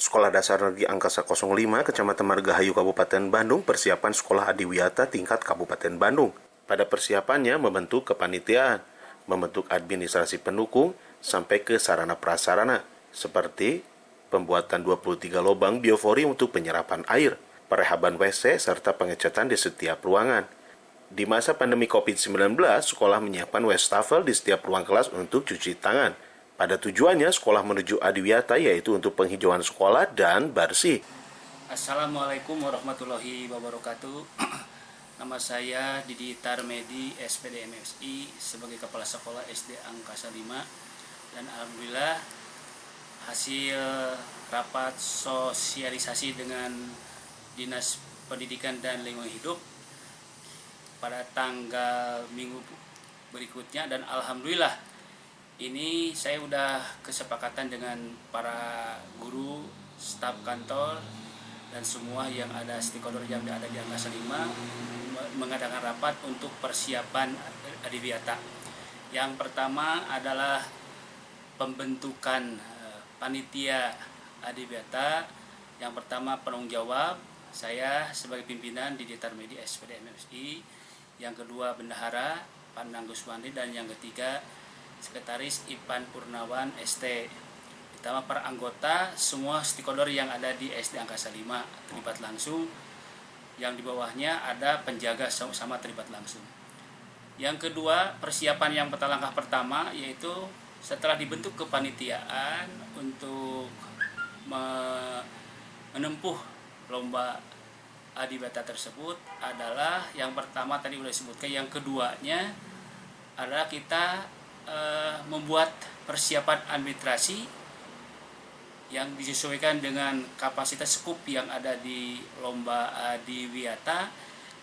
Sekolah Dasar Negeri Angkasa 05 Kecamatan Margahayu Kabupaten Bandung persiapan sekolah adiwiyata tingkat Kabupaten Bandung. Pada persiapannya membentuk kepanitiaan, membentuk administrasi pendukung, sampai ke sarana prasarana, seperti pembuatan 23 lubang biofori untuk penyerapan air, perehaban WC, serta pengecatan di setiap ruangan. Di masa pandemi COVID-19, sekolah menyiapkan wastafel di setiap ruang kelas untuk cuci tangan. Pada tujuannya, sekolah menuju adiwiyata yaitu untuk penghijauan sekolah dan bersih. Assalamualaikum warahmatullahi wabarakatuh. Nama saya Didi Tarmedi, SPD MSI, sebagai Kepala Sekolah SD Angkasa 5. Dan alhamdulillah hasil rapat sosialisasi dengan Dinas Pendidikan dan Lingkungan Hidup pada tanggal minggu berikutnya, dan alhamdulillah ini saya udah kesepakatan dengan para guru, staf kantor, dan semua yang ada stakeholder yang ada di Angkasa 5 mengadakan rapat untuk persiapan adiwiyata. Yang pertama adalah pembentukan panitia adiwiyata. Yang pertama penanggung jawab, saya sebagai pimpinan Didi Tarmedi SPD MSI. Yang kedua bendahara Pak Nanggus Wandi, dan yang ketiga Sekretaris Ipan Purnawan ST. Pertama para anggota, semua stakeholder yang ada di SD Angkasa 5 terlibat langsung. Yang di bawahnya ada penjaga sama terlibat langsung. Yang kedua, persiapan yang langkah pertama yaitu setelah dibentuk kepanitiaan untuk menempuh lomba adiwiyata tersebut adalah yang pertama tadi sudah disebutkan. Yang keduanya adalah kita membuat persiapan administrasi yang disesuaikan dengan kapasitas skup yang ada di lomba adiwiyata.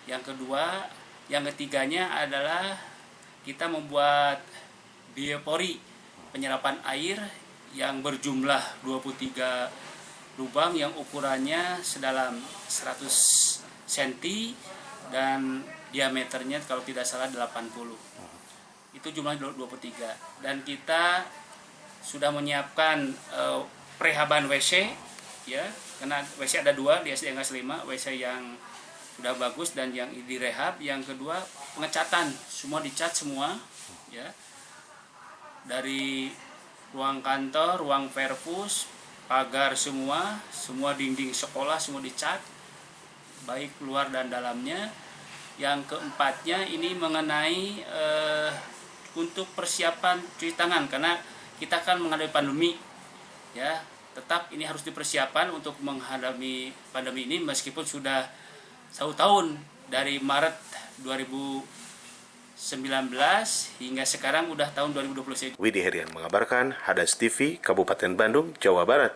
Yang kedua, yang ketiganya adalah kita membuat biopori penyerapan air yang berjumlah 23 lubang yang ukurannya sedalam 100 cm dan diameternya kalau tidak salah 80. Itu jumlahnya 23. Dan kita sudah menyiapkan prehaban WC, ya, karena WC ada 2 di SD Angkasa 5, WC yang sudah bagus dan yang direhab. Yang kedua pengecatan, semua dicat semua, ya, dari ruang kantor, ruang perpus, pagar semua dinding sekolah semua dicat, baik luar dan dalamnya. Yang keempatnya ini mengenai untuk persiapan cuci tangan, karena kita akan menghadapi pandemi, ya, tetap ini harus dipersiapkan untuk menghadapi pandemi ini meskipun sudah 1 tahun dari Maret 2019 hingga sekarang udah tahun 2021. Widi Herian mengabarkan, Hadas TV, Kabupaten Bandung, Jawa Barat.